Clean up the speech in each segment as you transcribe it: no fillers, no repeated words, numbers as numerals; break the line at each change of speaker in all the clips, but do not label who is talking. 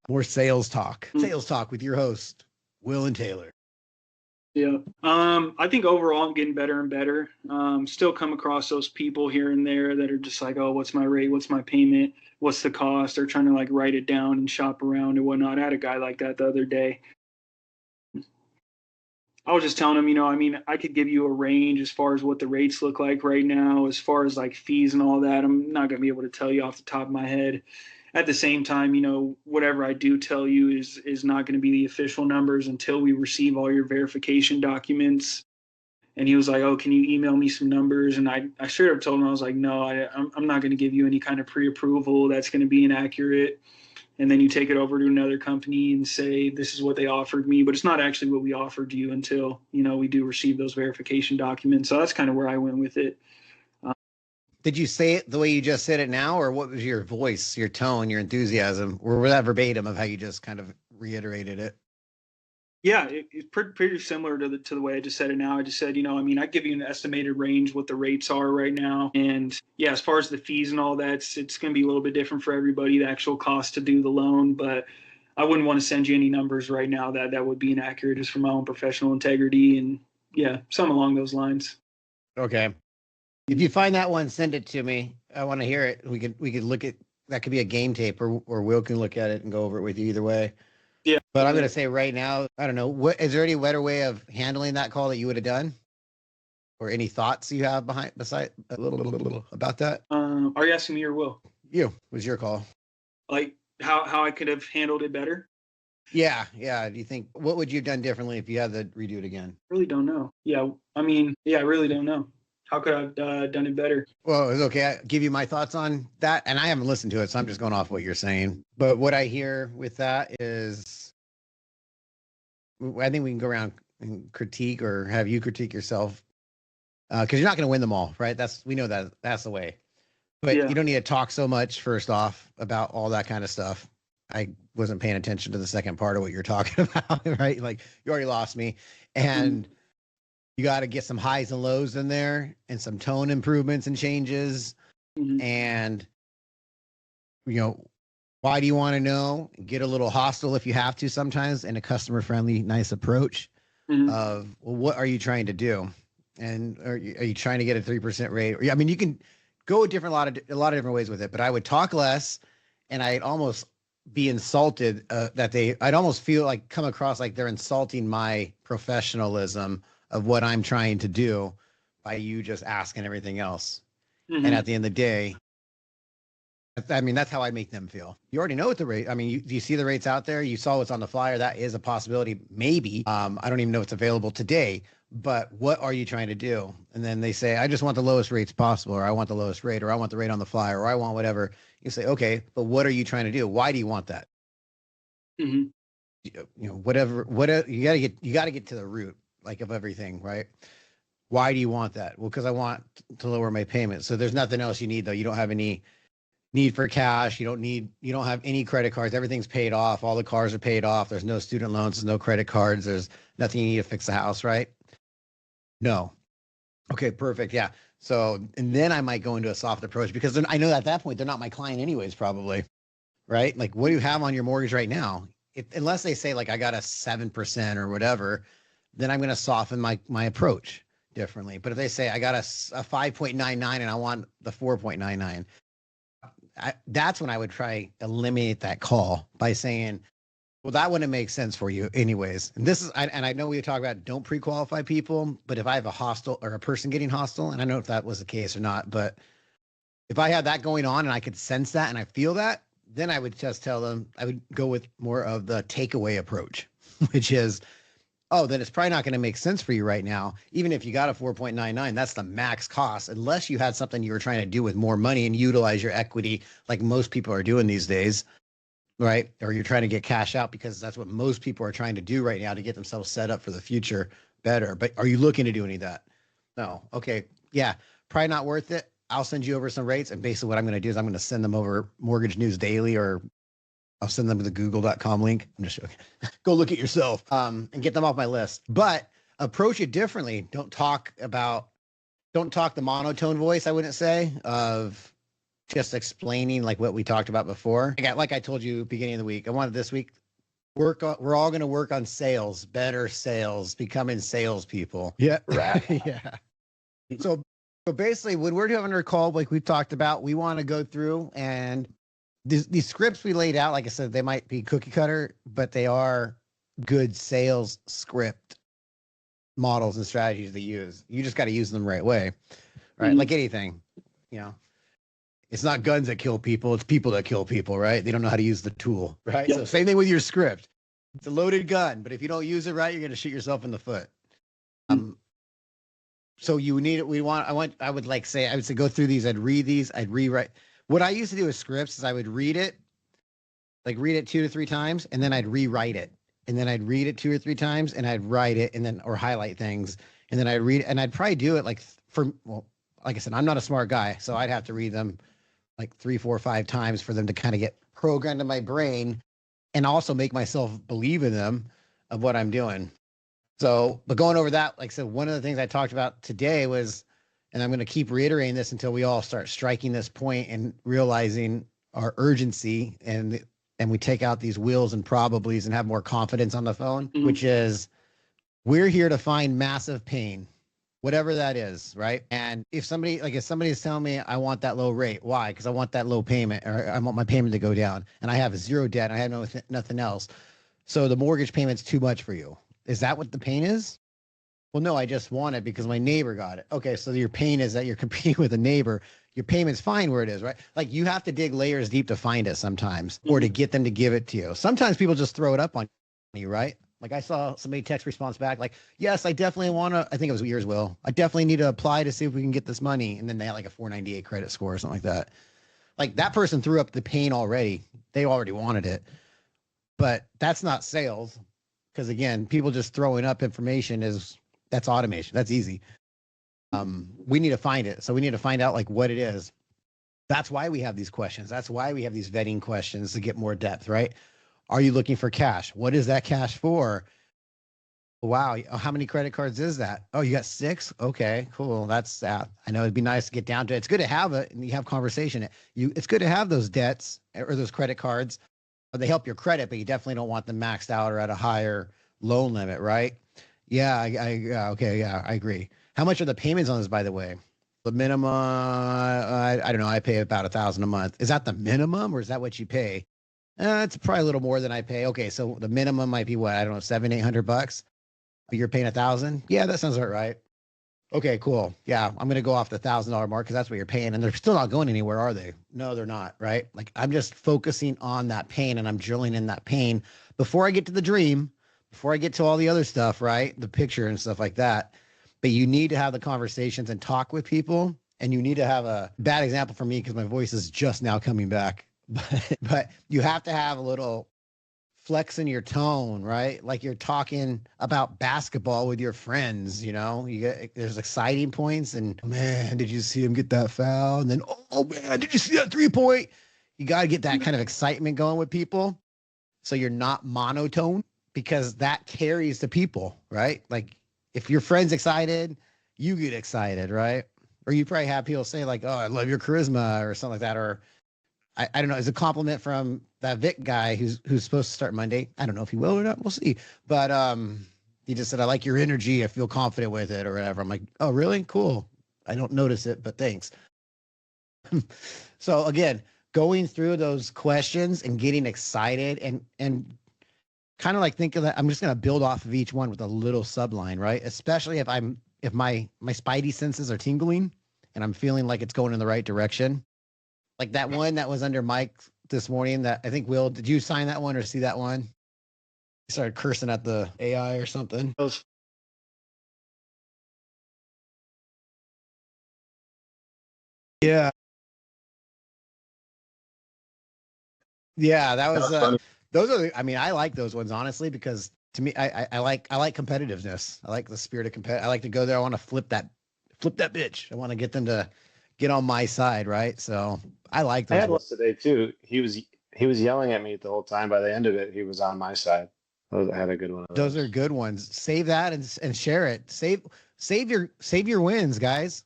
More sales talk. Sales talk with your host, Will and Taylor.
Yeah. I think overall I'm getting better and better. Still come across those people here and there that are just like, oh, what's my rate? What's my payment? What's the cost? They're trying to like write it down and shop around and whatnot. I had a guy like that the other day. I was just telling him, I mean, I could give you a range as far as what the rates look like right now, as far as like fees and all that. I'm not going to be able to tell you off the top of my head. At the same time, whatever I do tell you is not going to be the official numbers until we receive all your verification documents. And he was like, oh, can you email me some numbers? And I straight up told him, I was like, no, I'm not going to give you any kind of pre-approval. That's going to be inaccurate. And then you take it over to another company and say, this is what they offered me, but it's not actually what we offered you until, we do receive those verification documents. So that's kind of where I went with it.
Did you say it the way you just said it now, or what was your voice, your tone, your enthusiasm, or was that verbatim of how you just kind of reiterated it?
Yeah, it's pretty similar to the way I just said it now. I just said, I mean, I give you an estimated range what the rates are right now, and yeah, as far as the fees and all that, it's going to be a little bit different for everybody. The actual cost to do the loan, but I wouldn't want to send you any numbers right now that would be inaccurate, just for my own professional integrity, and yeah, some along those lines.
Okay. If you find that one, send it to me. I want to hear it. We could look at that. Could be a game tape, or Will can look at it and go over it with you either way.
Yeah.
But I'm going to say right now, I don't know. What is there any better way of handling that call that you would have done, or any thoughts you have beside a little about that?
Are you asking me or Will?
You was your call.
Like how I could have handled it better?
Yeah. Do you think what would you have done differently if you had to redo it again?
Really don't know. Yeah, I mean, yeah, I really don't know. How could I have done it better?
Well, it's okay. I give you my thoughts on that, and I haven't listened to it, so I'm just going off what you're saying. But what I hear with that is, I think we can go around and critique, or have you critique yourself, because you're not going to win them all, right? We know that's the way. But
Yeah.
You don't need to talk so much first off about all that kind of stuff. I wasn't paying attention to the second part of what you're talking about, right? Like you already lost me, and you got to get some highs and lows in there, and some tone improvements and changes. And why do you want to know? Get a little hostile if you have to sometimes, and a customer friendly, nice approach of, well, what are you trying to do? And are you trying to get a 3% rate? I mean, you can go a lot of different ways with it, but I would talk less, and I'd almost be insulted I'd almost feel like come across like they're insulting my professionalism of what I'm trying to do by you just asking everything else. And at the end of the day, I mean, that's how I make them feel. You already know what the rate. I mean, do you see the rates out there? You saw what's on the flyer. That is a possibility. Maybe. I don't even know if it's available today, but what are you trying to do? And then they say, I just want the lowest rates possible, or I want the lowest rate, or I want the rate on the flyer, or I want whatever. You say, okay, but what are you trying to do? Why do you want that? Whatever you gotta get to the root, like, of everything, right? Why do you want that? Well, because I want to lower my payment. So there's nothing else you need, though. You don't have any need for cash. You don't have any credit cards. Everything's paid off. All the cars are paid off. There's no student loans. There's no credit cards. There's nothing you need to fix the house, right? No. Okay, perfect. Yeah. So, and then I might go into a soft approach, because then I know at that point they're not my client anyways, probably, right? Like, what do you have on your mortgage right now? Unless they say like I got a 7% or whatever, then I'm going to soften my approach differently. But if they say I got a 5.99 and I want the 4.99, that's when I would try eliminate that call by saying, well, that wouldn't make sense for you anyways. And I know we talk about don't pre-qualify people, but if I have a hostile or a person getting hostile, and I don't know if that was the case or not, but if I had that going on and I could sense that and I feel that, then I would just tell them, I would go with more of the takeaway approach, which is, oh, then it's probably not going to make sense for you right now. Even if you got a 4.99, that's the max cost, unless you had something you were trying to do with more money and utilize your equity like most people are doing these days, right? Or you're trying to get cash out, because that's what most people are trying to do right now to get themselves set up for the future better. But are you looking to do any of that? No. Okay. Yeah. Probably not worth it. I'll send you over some rates. And basically what I'm going to do is I'm going to send them over Mortgage News Daily, or I'll send them to the google.com link. I'm just joking. Go look at yourself, and get them off my list. But approach it differently. Don't talk the monotone voice, I wouldn't say, of just explaining like what we talked about before. Like I told you beginning of the week, I wanted this week we're all going to work on sales, better sales, becoming salespeople. Yeah.
Right.
Yeah. So basically when we're doing our call, like we've talked about, we want to go through and these scripts we laid out, like I said, they might be cookie cutter, but they are good sales script models and strategies to use. You just got to use them the right way, right?
Mhm.
Like anything, you know, it's not guns that kill people, it's people that kill people, right? They don't know how to use the tool, right?
Yep.
So same thing with your script. It's a loaded gun, but if you don't use it right, you're going to shoot yourself in the foot. So you need it. I would say go through these. I'd read these. I'd rewrite. What I used to do with scripts is I would read it 2 to 3 times, and then I'd rewrite it. And then I'd read it 2 or 3 times and I'd write it and then, or highlight things. And then I'd read it and I'd probably do it like like I said, I'm not a smart guy. So I'd have to read them like 3, 4, 5 times for them to kind of get programmed in my brain and also make myself believe in them of what I'm doing. So, but going over that, like I said, one of the things I talked about today was, and I'm going to keep reiterating this until we all start striking this point and realizing our urgency and we take out these wills and probablys and have more confidence on the phone, which is we're here to find massive pain, whatever that is, right? And if somebody is telling me I want that low rate, why? Because I want that low payment or I want my payment to go down and I have zero debt. I have nothing else. So the mortgage payment's too much for you. Is that what the pain is? Well, no, I just want it because my neighbor got it. Okay, so your pain is that you're competing with a neighbor. Your payment's fine where it is, right? Like you have to dig layers deep to find it sometimes or to get them to give it to you. Sometimes people just throw it up on you, right? Like I saw somebody text response back like, yes, I definitely want to, I think it was yours, Will. I definitely need to apply to see if we can get this money. And then they had like a 498 credit score or something like that. Like that person threw up the pain already. They already wanted it. But that's not sales. Because again, people just throwing up information that's automation. That's easy. We need to find it. So we need to find out like what it is. That's why we have these questions. That's why we have these vetting questions to get more depth, right? Are you looking for cash? What is that cash for? Wow. How many credit cards is that? Oh, you got 6? Okay, cool. That's that. I know it'd be nice to get down to it. It's good to have it and you have conversation. It's good to have those debts or those credit cards. They help your credit, but you definitely don't want them maxed out or at a higher loan limit, right? Yeah, okay, yeah, I agree. How much are the payments on this, by the way? The minimum, I don't know. I pay about $1,000 a month. Is that the minimum, or is that what you pay? It's probably a little more than I pay. Okay, so the minimum might be what? I don't know, $700-800. You're paying $1,000? Yeah, that sounds about right. Okay, cool. Yeah, I'm gonna go off the $1,000 mark because that's what you're paying, and they're still not going anywhere, are they? No, they're not. Right? Like I'm just focusing on that pain, and I'm drilling in that pain before I get to the dream, before I get to all the other stuff, right? The picture and stuff like that. But you need to have the conversations and talk with people, and you need to have a bad example for me because my voice is just now coming back. But you have to have a little flex in your tone, right? Like you're talking about basketball with your friends, you know, there's exciting points and man, did you see him get that foul? And then, oh man, did you see that 3-point? You got to get that kind of excitement going with people. So you're not monotone because that carries the people, right? Like if your friend's excited, you get excited, right? Or you probably have people say like, oh, I love your charisma or something like that. Or I don't know, is a compliment from that Vic guy who's supposed to start Monday. I don't know if he will or not. We'll see. But he just said, I like your energy. I feel confident with it or whatever. I'm like, oh, really? Cool. I don't notice it, but thanks. So again, going through those questions and getting excited and kind of like think of that. I'm just going to build off of each one with a little subline, right? Especially if my spidey senses are tingling and I'm feeling like it's going in the right direction. Like that one that was under Mike this morning that I think, Will, did you sign that one or see that one? He started cursing at the AI or something. Yeah. Yeah, that was those are I mean, I like those ones honestly because to me I like competitiveness. I like the spirit of I like to go there. I want to flip that bitch. I want to get them to get on my side, right? So I like those.
I had one today too. He was yelling at me the whole time. By the end of it, he was on my side. I had a good one.
Those are good ones. Save that and share it. Save your wins, guys.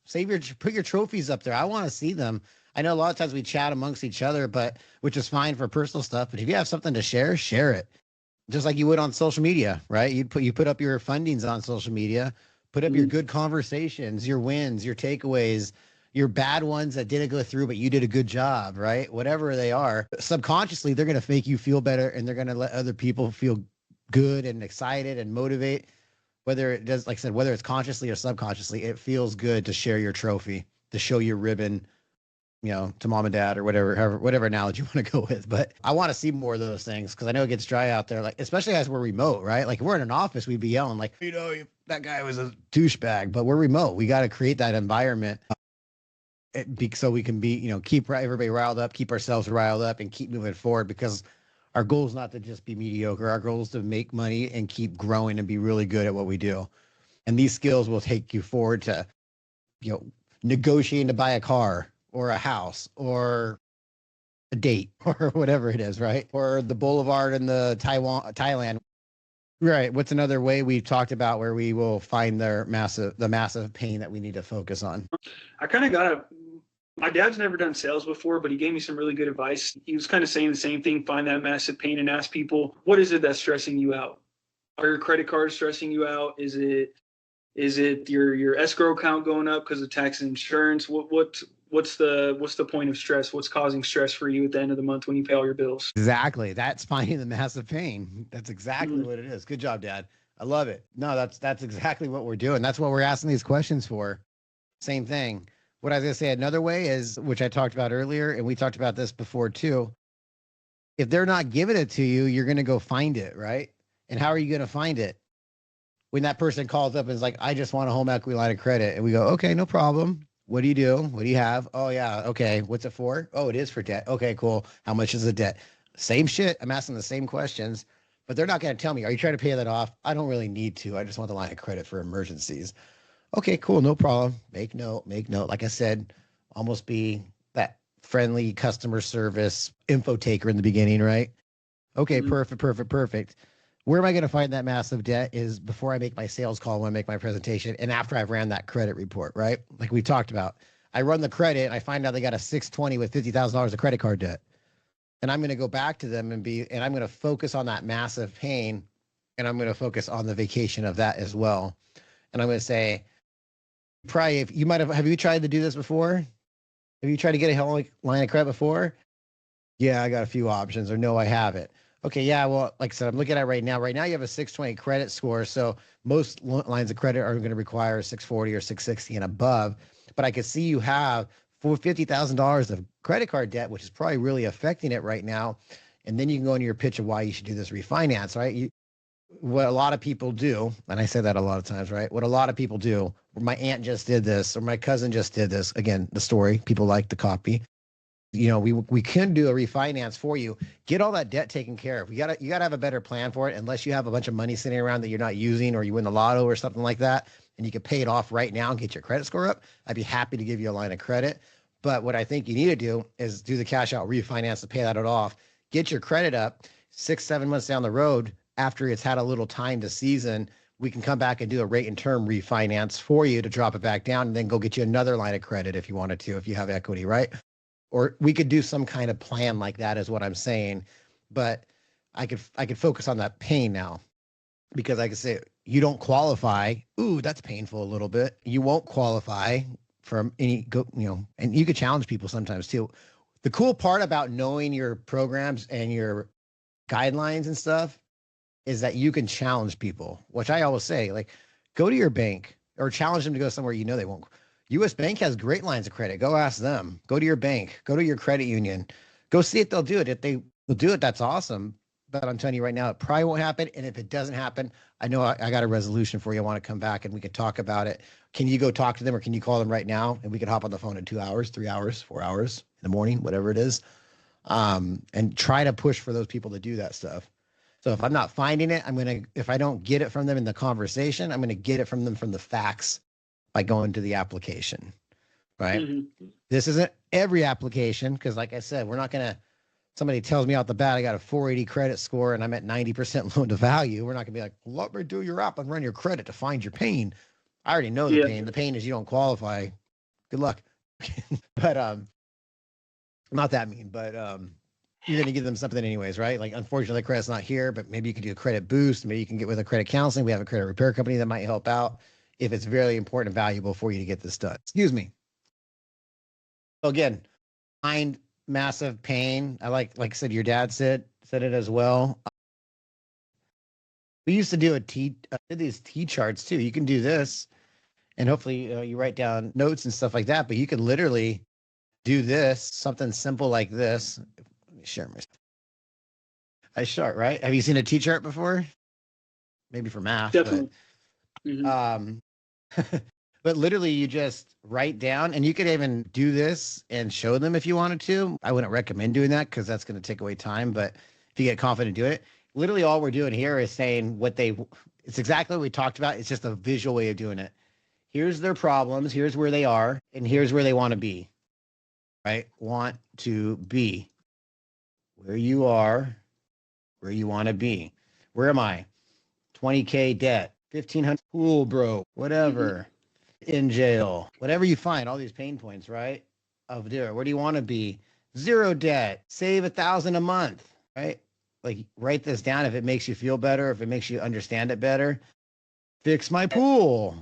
Put your trophies up there. I want to see them. I know a lot of times we chat amongst each other, but which is fine for personal stuff. But if you have something to share, share it. Just like you would on social media, right? You put up your fundings on social media, put up your
Mhm.
good conversations, your wins, your takeaways, your bad ones that didn't go through, but you did a good job, right? Whatever they are, subconsciously they're gonna make you feel better, and they're gonna let other people feel good and excited and motivate. Whether it does, like I said, whether it's consciously or subconsciously, it feels good to share your trophy, to show your ribbon, to mom and dad or whatever, whatever analogy you want to go with. But I want to see more of those things because I know it gets dry out there, like especially as we're remote, right? Like if we're in an office, we'd be yelling like, that guy was a douchebag, but we're remote. We got to create that environment so we can be, keep everybody riled up, keep ourselves riled up, and keep moving forward because our goal is not to just be mediocre. Our goal is to make money and keep growing and be really good at what we do. And these skills will take you forward to, you know, negotiating to buy a car or a house or a date or whatever it is, right? Or the boulevard in the Thailand. Right. What's another way we've talked about where we will find the massive pain that we need to focus on?
I kind of got a. My dad's never done sales before, but he gave me some really good advice. He was kind of saying the same thing: find that massive pain and ask people, what is it that's stressing you out? Are your credit cards stressing you out? Is it your escrow account going up because of tax and insurance? What's the point of stress? What's causing stress for you at the end of the month when you pay all your bills?
Exactly. That's finding the massive pain. That's exactly
Mhm.
what it is. Good job, Dad. I love it. No, that's exactly what we're doing. That's what we're asking these questions for. Same thing. What I was gonna say another way is, which I talked about earlier, and we talked about this before too. If they're not giving it to you, you're gonna go find it, right? And how are you gonna find it? When that person calls up and is like, I just want a home equity line of credit. And we go, okay, no problem. What do you do? What do you have? Oh, yeah. Okay. What's it for? Oh, it is for debt. Okay, cool. How much is the debt? Same shit. I'm asking the same questions, but they're not going to tell me, are you trying to pay that off? I don't really need to. I just want the line of credit for emergencies. Okay, cool. No problem. Make note, make note. Like I said, almost be that friendly customer service info taker in the beginning, right? Okay,
Mhm.
perfect, perfect, perfect. Where am I going to find that massive debt is before I make my sales call, when I make my presentation, and after I've ran that credit report, right? Like we talked about. I run the credit and I find out they got a 620 with $50,000 of credit card debt. And I'm going to go back to them and I'm going to focus on that massive pain, and I'm going to focus on the vacation of that as well. And I'm going to say, probably if you might have you tried to do this before? Have you tried to get a line of credit before? Yeah, I got a few options, or no, I haven't. Okay, yeah, well, like I said, I'm looking at it right now. Right now, you have a 620 credit score, so most lines of credit are going to require 640 or 660 and above. But I could see you have for $50,000 of credit card debt, which is probably really affecting it right now. And then you can go into your pitch of why you should do this refinance, right? What a lot of people do, and I say that a lot of times, right? What a lot of people do, or my aunt just did this, or my cousin just did this. Again, the story people like to copy. We can do a refinance for you. Get all that debt taken care of. You gotta have a better plan for it, unless you have a bunch of money sitting around that you're not using, or you win the lotto or something like that, and you can pay it off right now and get your credit score up. I'd be happy to give you a line of credit. But what I think you need to do is do the cash out refinance to pay that off. Get your credit up 6, 7 months down the road after it's had a little time to season. We can come back and do a rate and term refinance for you to drop it back down, and then go get you another line of credit if you wanted to, if you have equity, right? Or we could do some kind of plan like that is what I'm saying. But I could focus on that pain now, because I could say you don't qualify. Ooh, that's painful a little bit. You won't qualify from any and you could challenge people sometimes too. The cool part about knowing your programs and your guidelines and stuff is that you can challenge people, which I always say, like, go to your bank or challenge them to go somewhere they won't. US Bank has great lines of credit. Go ask them. Go to your bank. Go to your credit union. Go see if they'll do it. If they will do it, that's awesome. But I'm telling you right now, it probably won't happen. And if it doesn't happen, I know I got a resolution for you. I want to come back and we can talk about it. Can you go talk to them, or can you call them right now and we can hop on the phone in 2 hours, 3 hours, 4 hours in the morning, whatever it is, and try to push for those people to do that stuff. So if I'm not finding it, if I don't get it from them in the conversation, I'm gonna get it from them from the facts by going to the application, right?
Mhm.
This isn't every application, because like I said, we're not gonna. Somebody tells me out the bat I got a 480 credit score and I'm at 90% loan to value. We're not gonna be like, let me do your app and run your credit to find your pain. I already know the
Yeah.
pain. The pain is you don't qualify. Good luck. But not that mean, but you're going to give them something anyways, right? Like, unfortunately, the credit's not here, but maybe you can do a credit boost. Maybe you can get with a credit counseling. We have a credit repair company that might help out if it's very important and valuable for you to get this done. Excuse me. So again, find massive pain. I like I said, your dad said it as well. We used to do did these T charts too. You can do this, and hopefully you write down notes and stuff like that. But you can literally do this, something simple like this. Let me share my. I chart, right? Have you seen a T chart before? Maybe for math.
Definitely.
But literally you just write down, and you could even do this and show them if you wanted to. I wouldn't recommend doing that because that's going to take away time. But if you get confident, do it. Literally all we're doing here is saying it's exactly what we talked about. It's just a visual way of doing it. Here's their problems. Here's where they are. And here's where they want to be, right? Want to be where you are, where you want to be. Where am I? 20K debt, 1,500 pool broke, whatever, in jail, whatever you find, all these pain points, right? Of there, where do you want to be? 0 debt, save 1,000 a month, right? Like, write this down if it makes you feel better, if it makes you understand it better. Fix my pool.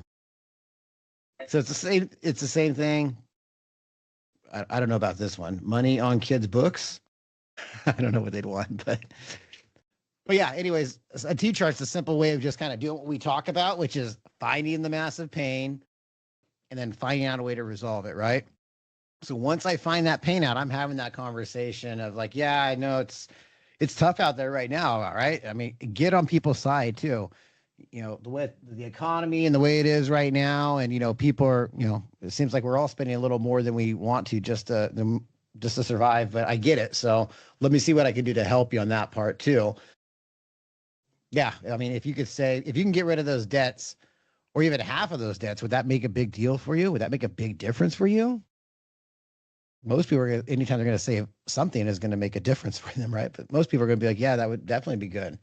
So it's the same thing. I don't know about this one. Money on kids' books. I don't know what they'd want, but yeah, anyways, a T-chart's a simple way of just kind of doing what we talk about, which is finding the massive pain and then finding out a way to resolve it, right? So once I find that pain out, I'm having that conversation of like, yeah, I know it's tough out there right now, right? I mean, get on people's side too. You know, the way the economy and the way it is right now, and people are, it seems like we're all spending a little more than we want to just to survive. But I get it. So let me see what I can do to help you on that part too. Yeah, I mean, if you can get rid of those debts, or even half of those debts, would that make a big deal for you? Would that make a big difference for you? Most people anytime they're going to save something is going to make a difference for them, right? But most people are going to be like, yeah, that would definitely be good.